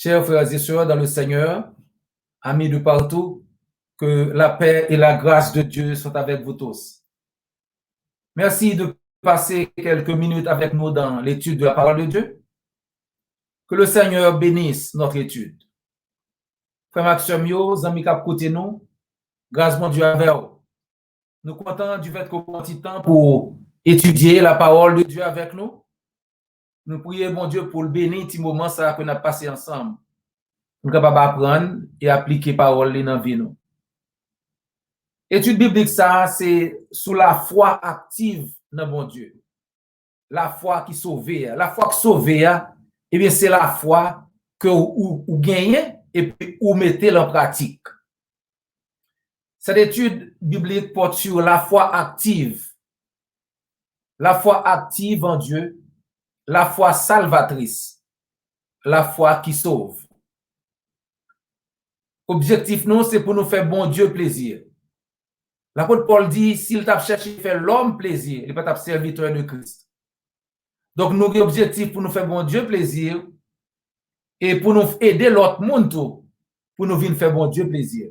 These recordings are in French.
Chers frères et sœurs dans le Seigneur, amis de partout, que la paix et la grâce de Dieu soient avec vous tous. Merci de passer quelques minutes avec nous dans l'étude de la parole de Dieu. Que le Seigneur bénisse notre étude. Frère Maxime, amis cap côté nous, grâce mon Dieu avec vous. Nous comptons du fait qu'on prend petit temps pour étudier la parole de Dieu avec nous. Nous prions mon Dieu pour le bénir petit moment ça qu'on a passé ensemble. Nous sommes capables d'apprendre et appliquer la parole dans la vie nous. Étude biblique ça c'est sous la foi active dans bon Dieu. La foi qui sauve, la foi qui sauve, eh bien c'est la foi que vous gagnez et puis vous mettez en pratique. Cette étude biblique porte sur la foi active en Dieu, la foi salvatrice, la foi qui sauve. Objectif nous, c'est pour nous faire bon Dieu plaisir. L'apôtre Paul dit, s'il t'a cherché à faire l'homme plaisir, il peut être serviteur de Christ. Donc, nous avons objectif pour nous faire bon Dieu plaisir et pour nous aider l'autre monde pour nous venir faire bon Dieu plaisir.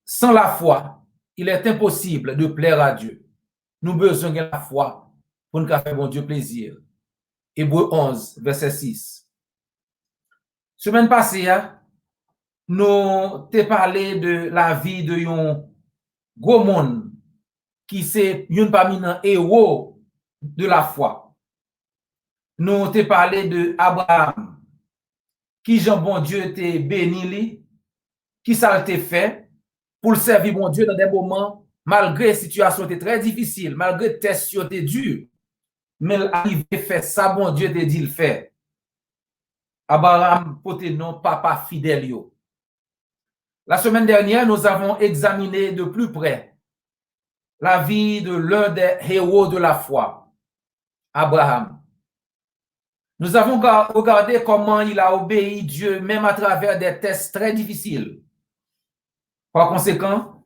Sans la foi, il est impossible de plaire à Dieu. Nous avons besoin de la foi pour nous faire bon Dieu plaisir. Hébreux 11, verset 6. Semaine passée, nous t'ai parlé de la vie de un gros monde qui c'est une parmi les héros de la foi. Nous t'ai parlé de Abraham, qui Jean bon Dieu t'ai béni, qui ça t'ai fait pour le servir bon Dieu dans des moments, malgré la situation était très difficile, malgré les tests étaient durs, mais il a fait ça, bon Dieu t'a dit le fait. Abraham, pote non, papa fidèle yo. La semaine dernière, nous avons examiné de plus près la vie de l'un des héros de la foi, Abraham. Nous avons regardé comment il a obéi Dieu même à travers des tests très difficiles. Par conséquent,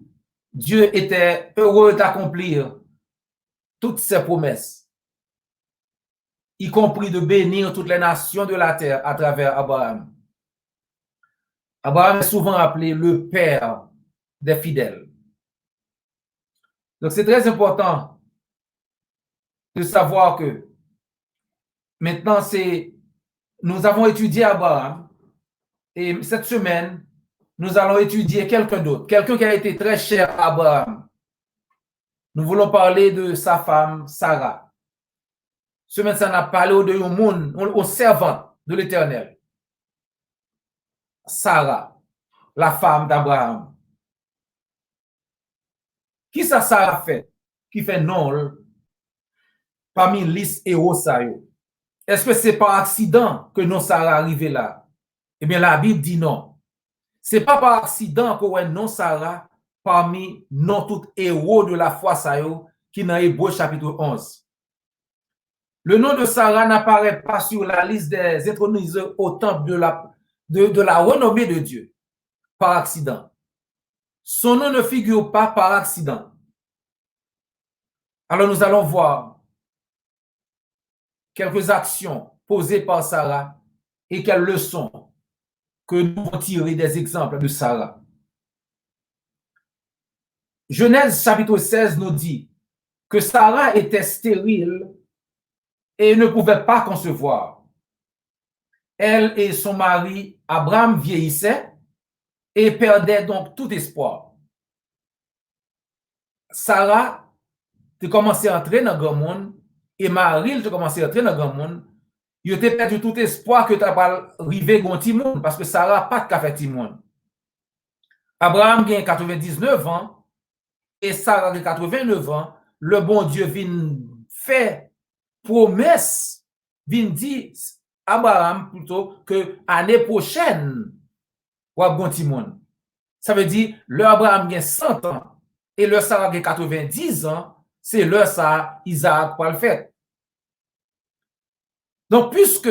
Dieu était heureux d'accomplir toutes ses promesses, y compris de bénir toutes les nations de la terre à travers Abraham. Abraham est souvent appelé le père des fidèles. Donc, c'est très important de savoir que maintenant, nous avons étudié Abraham et cette semaine, nous allons étudier quelqu'un d'autre, quelqu'un qui a été très cher à Abraham. Nous voulons parler de sa femme, Sarah. Semaine, ça n'a parlé de monde, aux servantes de l'Éternel. Sarah, la femme d'Abraham. Qui ça Sarah fait? Qui fait non parmi les héros ça yo? Est-ce que c'est par accident que non Sarah arrivé là? Eh bien, la Bible dit non. C'est pas par accident que non Sarah parmi non tout héros de la foi ça yo qui dans Hébreux chapitre 11. Le nom de Sarah n'apparaît pas sur la liste des intronisés au temple de la renommée de Dieu par accident. Son nom ne figure pas par accident. Alors nous allons voir quelques actions posées par Sarah et quelles leçons que nous allons tirer des exemples de Sarah. Genèse chapitre 16 nous dit que Sarah était stérile et ne pouvait pas concevoir. Elle et son mari Abraham vieillissaient et perdaient donc tout espoir. Sarah a commencé à entrer dans le grand monde et Marie a commencé à entrer dans le grand monde. Il a perdu tout espoir que tu vas arriver dans le monde parce que Sarah n'a pas de café de monde. Abraham a 99 ans et Sarah a 89 ans. Le bon Dieu vient faire promesse, vient dire Abraham plutôt que l'année prochaine, ou à monde. Ça veut dire, le Abraham a 100 ans et le Sarah a 90 ans, c'est le ça Isaac pour le faire. Donc, puisque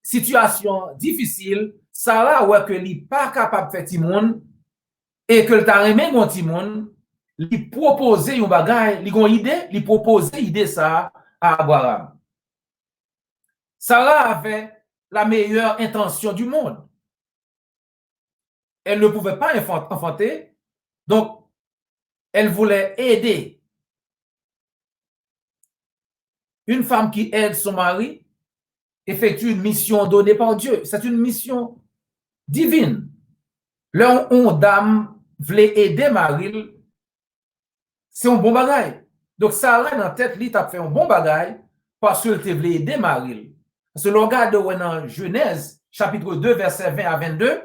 situation difficile, Sarah ouais que n'est pas capable de faire Timon et que le t'a remis mon Timon, lui proposer une bagaille, lui idée, lui proposer idée ça à Abraham. Sarah avait la meilleure intention du monde. Elle ne pouvait pas enfanter, donc elle voulait aider. Une femme qui aide son mari effectue une mission donnée par Dieu. C'est une mission divine. Là, on dame voulait aider Marie, c'est un bon bagage. Donc, Sarah, dans la tête, lui, a fait un bon bagage parce qu'elle voulait aider Marie. Parce que le regarde dans Genèse, chapitre 2, verset 20 à 22,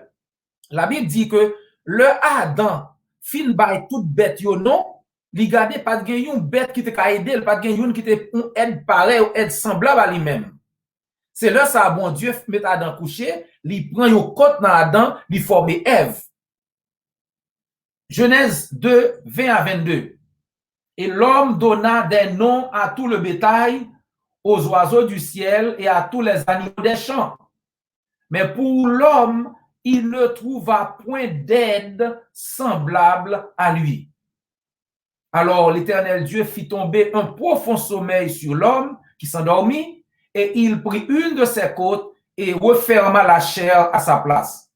la Bible dit que le Adam fin by toute bête yo non, li gade pas de une bête qui te ka aider, pas de une qui te aide pareil ou aide semblable à lui-même. C'est là ça bon Dieu met Adam couché, li prend yon côte dans Adam, li forme Ève. Genèse 2, 20 à 22. Et l'homme donna des noms à tout le bétail, aux oiseaux du ciel et à tous les animaux des champs. Mais pour l'homme, il ne trouva point d'aide semblable à lui. Alors l'Éternel Dieu fit tomber un profond sommeil sur l'homme qui s'endormit, et il prit une de ses côtes et referma la chair à sa place.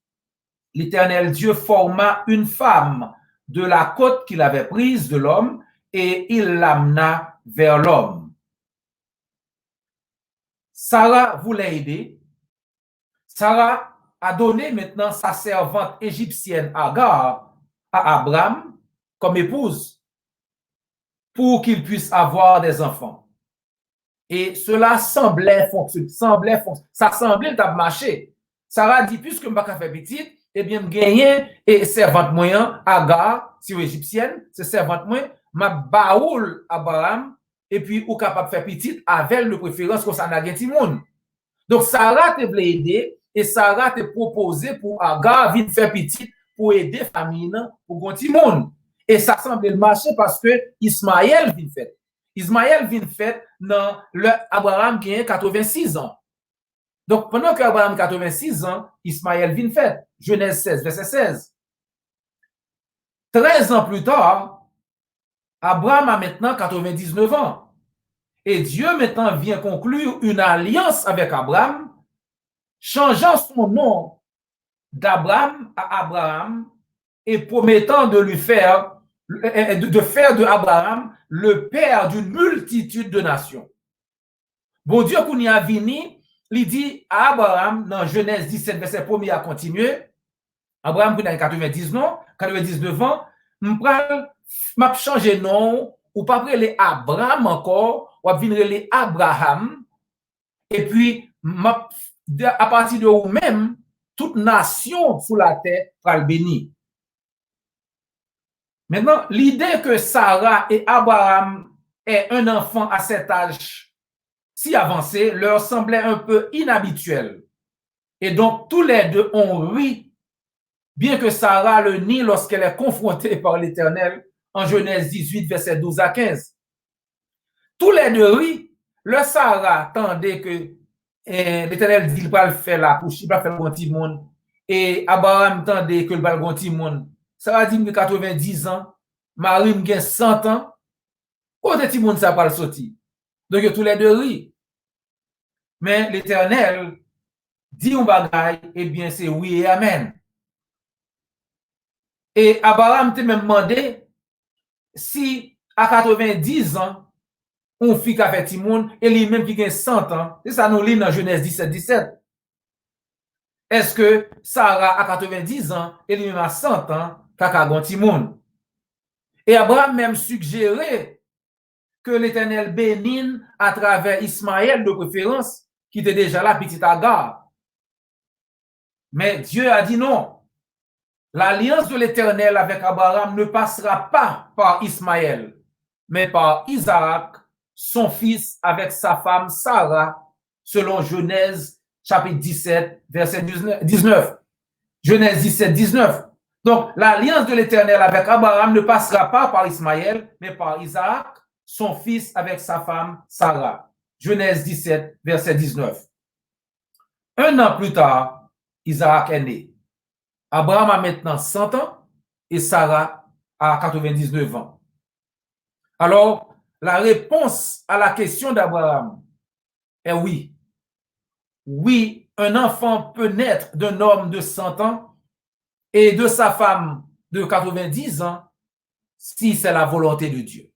L'Éternel Dieu forma une femme de la côte qu'il avait prise de l'homme, et il l'amena vers l'homme. Sarah voulait aider. Sarah a donné maintenant sa servante égyptienne Agar à Abraham comme épouse pour qu'il puisse avoir des enfants. Et cela semblait fonctionner. Ça semblait marcher. Sarah dit, puisque je ne peux pas faire petit, eh bien, je gagne et servante moyen Agar, si vous égyptienne, c'est servante moyen, ma baoul Abraham, et puis ou capable de faire petit avec le préférence qu'on s'en a gagné monde. Donc, Sarah te voulait aider et Sarah te proposé pour Agar venir faire petit pour aider la famille pour gagner monde. Et ça semble marcher parce que Ismaël vient fait. Ismaël vient fait dans le Abraham qui a 86 ans. Donc, pendant que Abraham a 86 ans, Ismaël vient fait. Genèse 16, verset 16. 13 ans plus tard, Abraham a maintenant 99 ans. Et Dieu maintenant vient conclure une alliance avec Abraham, changeant son nom d'Abraham à Abraham et promettant de lui faire, de faire de Abraham le père d'une multitude de nations. Bon Dieu, qu'on y a vini, il dit à Abraham, dans Genèse 17, verset 1er à continuer, Abraham, qui a 99 ans, m'a changé nom, ou pas les Abraham encore, ou venir les Abraham, et puis, à partir de vous-même, toute nation sous la terre sera le béni. Maintenant, l'idée que Sarah et Abraham aient un enfant à cet âge si avancé leur semblait un peu inhabituel. Et donc, tous les deux ont ri, bien que Sarah le nie lorsqu'elle est confrontée par l'Éternel en Genèse 18, verset 12 à 15. Tous les deux rient. Le Sarah attendait que l'Éternel dit qu'il va faire la couche, il va faire le petit monde. Et Abraham attendait que le va le petit monde. Sarah dit que 90 ans, Marie a 100 ans. Quand le petit monde ça va le sortir. Donc tous les deux rient. Mais l'Éternel dit un bagaille, eh bien c'est oui et amen. Et Abraham t'a même demandé si à 90 ans, on fit qu'a fait Timoun, et lui-même qui a 100 ans. C'est ça nous lit dans Genèse 17, 17. Est-ce que Sarah a 90 ans, et lui-même a 100 ans, qu'a Timoun? Et Abraham même suggéré que l'Éternel bénisse à travers Ismaël de préférence, qui était déjà là, petit Agar. Mais Dieu a dit non. L'alliance de l'Éternel avec Abraham ne passera pas par Ismaël, mais par Isaac, son fils, avec sa femme Sarah, selon Genèse chapitre 17, verset 19. Genèse 17, 19. Donc, l'alliance de l'Éternel avec Abraham ne passera pas par Ismaël, mais par Isaac, son fils, avec sa femme Sarah. Genèse 17, verset 19. Un an plus tard, Isaac est né. Abraham a maintenant 100 ans et Sarah a 99 ans. Alors, la réponse à la question d'Abraham est oui. Oui, un enfant peut naître d'un homme de 100 ans et de sa femme de 90 ans si c'est la volonté de Dieu.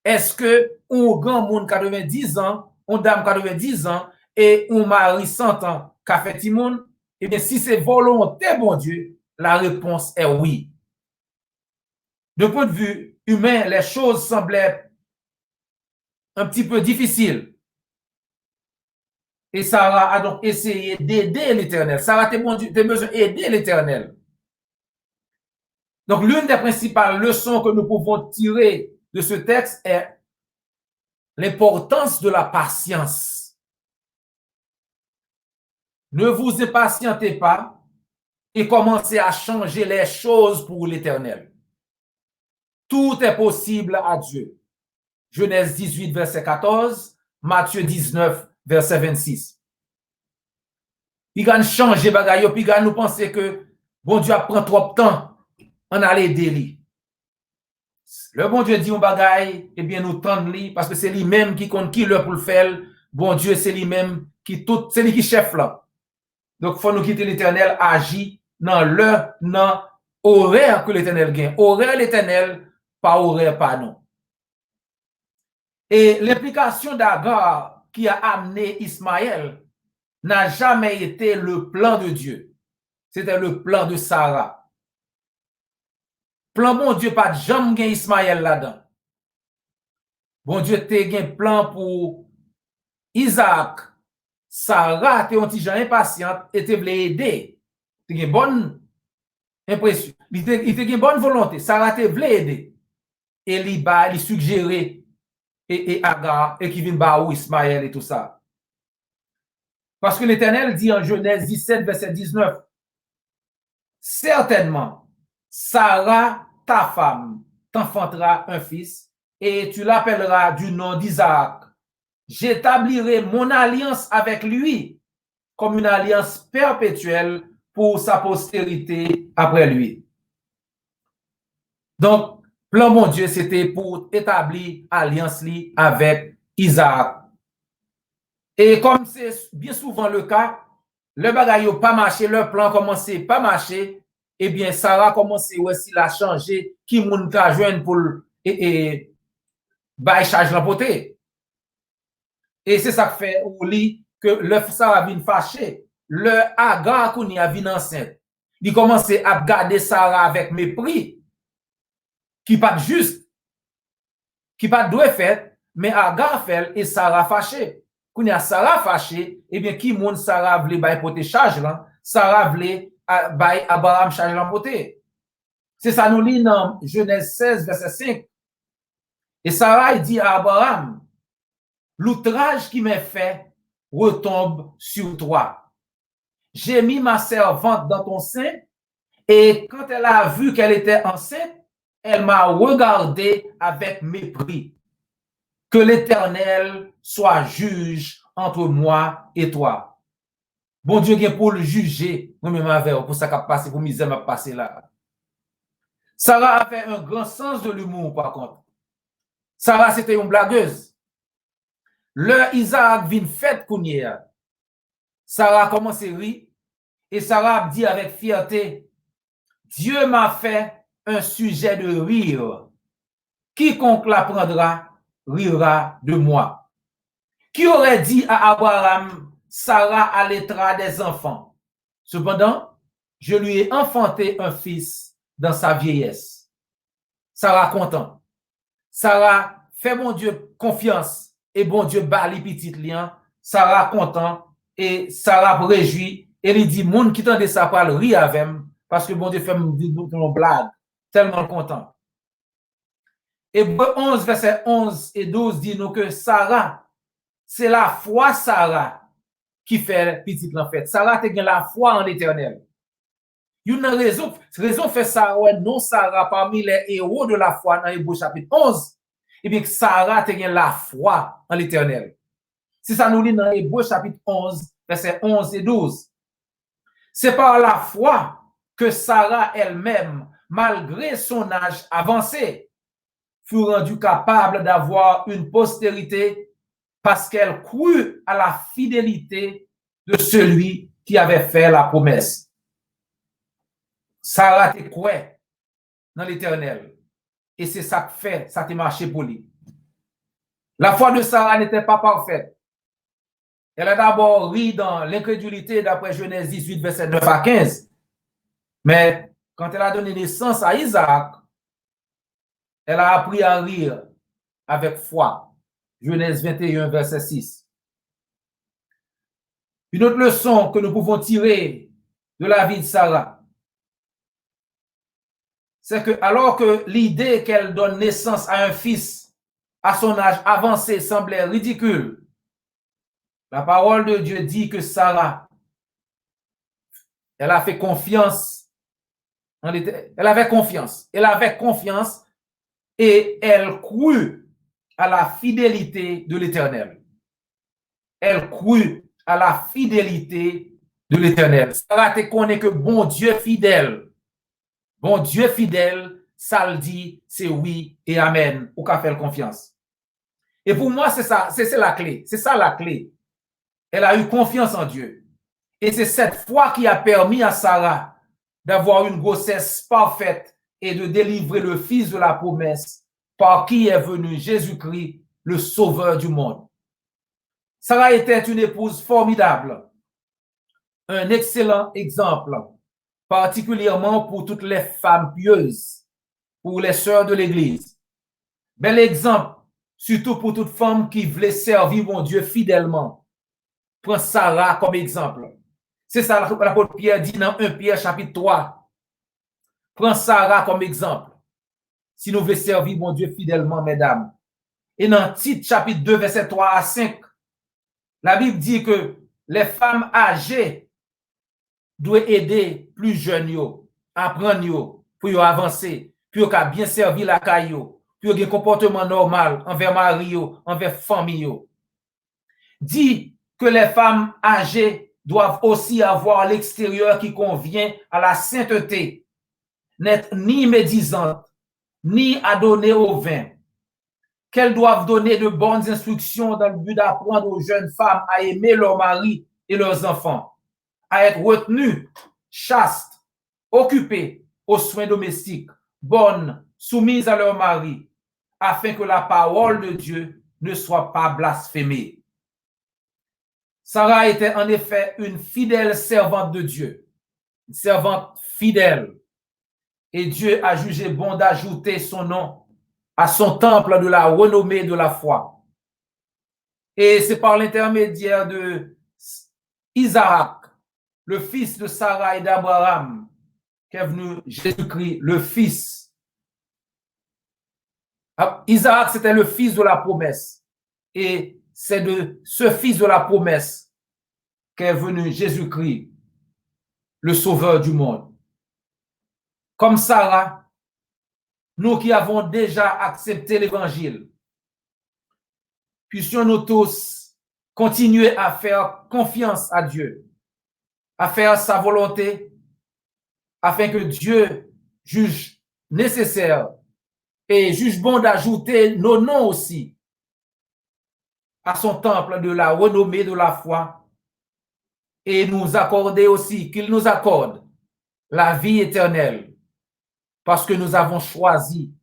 Est-ce que un grand monde 90 ans, une dame 90 ans et un mari 100 ans qu'a fait Timoun? Eh bien, si c'est volonté, bon Dieu, la réponse est oui. De point de vue humain, les choses semblaient un petit peu difficiles. Et Sarah a donc essayé d'aider l'Éternel. Sarah, t'es bon Dieu, t'as besoin d'aider l'Éternel. Donc, l'une des principales leçons que nous pouvons tirer de ce texte est l'importance de la patience. Ne vous impatientez pas et commencez à changer les choses pour l'Éternel. Tout est possible à Dieu. Genèse 18, verset 14, Matthieu 19, verset 26. Il va changer bagaille, puis il nous penser que bon Dieu prend trop de temps en aller aider. Le bon Dieu dit un bagaille, eh bien nous tendre lui parce que c'est lui-même qui compte qui le pour le faire. Bon Dieu, c'est lui-même qui tout, c'est lui qui chef là. Donc, il faut nous quitter l'Éternel agit dans horaire que l'Éternel gagne. Horaire l'Éternel, pas horaire pas non. Et l'implication d'Agar qui a amené Ismaël n'a jamais été le plan de Dieu. C'était le plan de Sarah. Plan bon Dieu, pas de jamais gagne Ismaël là-dedans. Bon Dieu, te un plan pour Isaac. Sarah, te un petit gens impatiente et te voulait aider. Te une bonne impression. Il te une bonne volonté. Sarah te voulait aider. Et il suggérait et Agar et qui vient Baou, Ismaël et tout ça. Parce que l'Éternel dit en Genèse 17, verset 19, certainement, Sarah, ta femme, t'enfantera un fils et tu l'appelleras du nom d'Isaac. J'établirai mon alliance avec lui comme une alliance perpétuelle pour sa postérité après lui. Donc, plan mon Dieu, c'était pour établir alliance avec Isaac. Et comme c'est bien souvent le cas, le bagay n'a pas marché, le plan commençait pas marcher, eh bien, Sarah commençait aussi à changer qui moun ka joindre pour bay charge l'emporter. Et c'est ça qui fait ou li que le Sarah vient fâché, le Agar qu'on y a vient enceinte. Il commence à garder Sarah avec mépris, qui pas juste, qui pas doit faire, mais Agar fait et Sarah fâché. Quand y a Sarah fâché, eh bien, qui moun Sarah voulait bay porter charge là, Sarah voulait bay Abraham charge l'emporter. C'est ça nous lit dans Genèse 16, verset 5. Et Sarah dit à Abraham, l'outrage qui m'est fait retombe sur toi. J'ai mis ma servante dans ton sein et quand elle a vu qu'elle était enceinte, elle m'a regardé avec mépris. Que l'Éternel soit juge entre moi et toi. Bon Dieu vient pour le juger, pour ça qu'a passé, pour misère m'a passé là. Sarah avait un grand sens de l'humour par contre. Sarah c'était une blagueuse. Le Isaac vient fête kounier. Sarah commence à rire et Sarah dit avec fierté, Dieu m'a fait un sujet de rire. Quiconque l'apprendra rira de moi. Qui aurait dit à Abraham, Sarah allaitera des enfants. Cependant, je lui ai enfanté un fils dans sa vieillesse. Sarah content. Sarah fait bon Dieu confiance et bon Dieu bali petit lien. Sarah content et Sarah réjouit et il dit monde qui tendait ça parle ri avec parce que bon Dieu fait une blague tellement content. Hébreux 11 verset 11 et 12 dit nous que Sarah c'est la foi Sarah qui fait petite en fait. Sarah te gen la foi en l'Éternel. Une raison fait Sarah non Sarah parmi les héros de la foi dans Hébreux chapitre 11. Et bien Sarah te gen la foi en l'Éternel. C'est ça nous lit dans Hébreux chapitre 11 verset 11 et 12. C'est par la foi que Sarah elle-même, malgré son âge avancé, fut rendue capable d'avoir une postérité parce qu'elle crut à la fidélité de celui qui avait fait la promesse. Sarah te quoi dans l'Éternel. Et c'est ça que fait, ça te marché pour lui. La foi de Sarah n'était pas parfaite. Elle a d'abord ri dans l'incrédulité d'après Genèse 18, verset 9 à 15. Mais quand elle a donné naissance à Isaac, elle a appris à rire avec foi. Genèse 21, verset 6. Une autre leçon que nous pouvons tirer de la vie de Sarah, c'est que alors que l'idée qu'elle donne naissance à un fils à son âge avancé semblait ridicule, la parole de Dieu dit que Sarah, elle a fait confiance. Elle avait confiance et elle crut à la fidélité de l'Éternel. Elle crut à la fidélité de l'Éternel. Sarah te connaît que bon Dieu fidèle, ça le dit, c'est oui et amen, ou qu'a fait confiance. Et pour moi, c'est ça, c'est la clé. C'est ça la clé. Elle a eu confiance en Dieu. Et c'est cette foi qui a permis à Sarah d'avoir une grossesse parfaite et de délivrer le fils de la promesse par qui est venu Jésus-Christ, le sauveur du monde. Sarah était une épouse formidable, un excellent exemple, particulièrement pour toutes les femmes pieuses, pour les sœurs de l'Église. Bel exemple, surtout pour toute femme qui voulait servir mon Dieu fidèlement. Prends Sarah comme exemple. C'est ça l'apôtre Pierre dit dans 1 Pierre chapitre 3. Prends Sarah comme exemple. Si nous voulons servir mon Dieu fidèlement, mesdames. Et dans Tite chapitre 2, verset 3 à 5, la Bible dit que les femmes âgées doivent aider plus jeunes à apprendre pour avancer, pour bien servir la caillou, pour avoir un comportement normal envers mari, envers famille. Dit que les femmes âgées doivent aussi avoir l'extérieur qui convient à la sainteté, n'être ni médisantes, ni à donner au vin, qu'elles doivent donner de bonnes instructions dans le but d'apprendre aux jeunes femmes à aimer leur mari et leurs enfants, à être retenues, chastes, occupées aux soins domestiques, bonnes, soumises à leur mari, afin que la parole de Dieu ne soit pas blasphémée. Sarah était en effet une fidèle servante de Dieu, une servante fidèle. Et Dieu a jugé bon d'ajouter son nom à son temple de la renommée de la foi. Et c'est par l'intermédiaire de Isaac, le fils de Sarah et d'Abraham, qu'est venu Jésus-Christ, le fils. Isaac, c'était le fils de la promesse. Et c'est de ce fils de la promesse qu'est venu Jésus-Christ, le sauveur du monde. Comme Sarah, nous qui avons déjà accepté l'évangile, puissions-nous tous continuer à faire confiance à Dieu, à faire sa volonté, afin que Dieu juge nécessaire et juge bon d'ajouter nos noms aussi à son temple de la renommée de la foi et nous accorder aussi, qu'il nous accorde la vie éternelle parce que nous avons choisi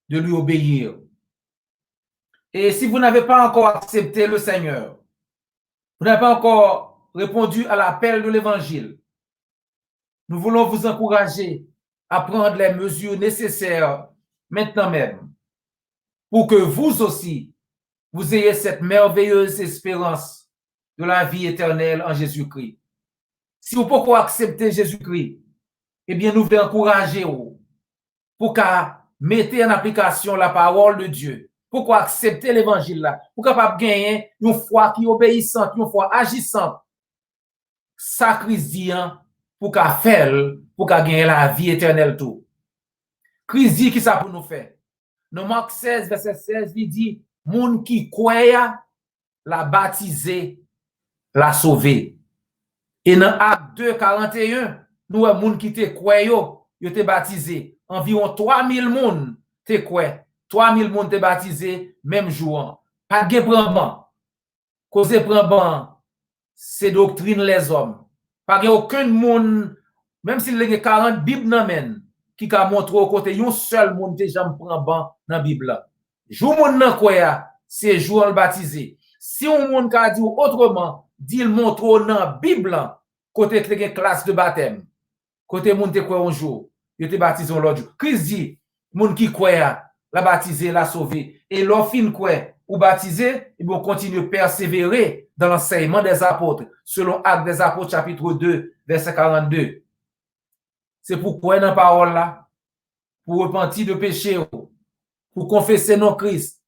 de lui obéir. Et si vous n'avez pas encore accepté le Seigneur, vous n'avez pas encore répondu à l'appel de l'Évangile, nous voulons vous encourager à prendre les mesures nécessaires maintenant même pour que vous aussi, vous ayez cette merveilleuse espérance de la vie éternelle en Jésus-Christ. Si vous pouvez accepter Jésus-Christ, eh bien, nous voulons encourager vous pour qu'à mettre en application la parole de Dieu, pour accepter l'évangile là, pour capable gagner une foi qui obéissante, une foi agissante, sacrifiant pour qu'à faire, pour qu'à gagner la vie éternelle tout. Christ dit qui ça pour nous faire. Dans Marc 16, verset 16, il dit, moun qui croit, la baptisé, la sauvé. Et dans Acte 2, 41, nous avons moun qui te croit, yo te baptisé. Environ 3000 moun te croit. 3000 moun te baptisé même jour. Pas de prend ban. Cause prend ban, c'est doctrine les hommes. Pas aucun monde, même s'il y a 40 Bibles dans men, qui a montré au côté, un seul monde qui jamais prend ban dans la Bible. Jou monde nan quoi, c'est jour le baptisé. Si on monde a dit autrement, dit le montre dans la Bible, côté que une classe de baptême, côté monde te quoi un jour, il te baptisé l'autre jour. Christ dit, monde qui croit, la baptisé, la sauvé. Et l'on fin quoi, ou baptisé, ils vont continuer à persévérer dans l'enseignement des apôtres, selon Actes des Apôtres, chapitre 2, verset 42. C'est pour croire dans la parole là, pour repentir de péché, pour confesser non Christ,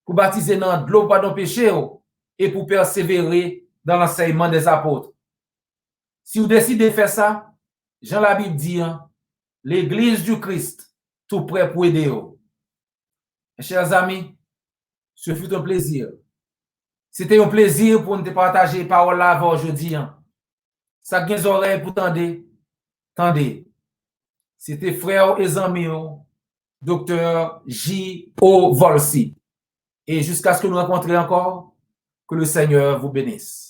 pour baptiser dans l'eau pardon péché, et pour persévérer dans l'enseignement des apôtres. Si vous décidez de faire ça, Jean la Bible dit, l'église du Christ, tout prêt pour aider. Mes chers amis, ce fut un plaisir. C'était un plaisir pour nous partager parole là aujourd'hui. Ça gagne oreilles pour tendre. Tendez. C'était frère et ami, docteur J.O. Volsi. Et jusqu'à ce que nous rencontrions encore, que le Seigneur vous bénisse.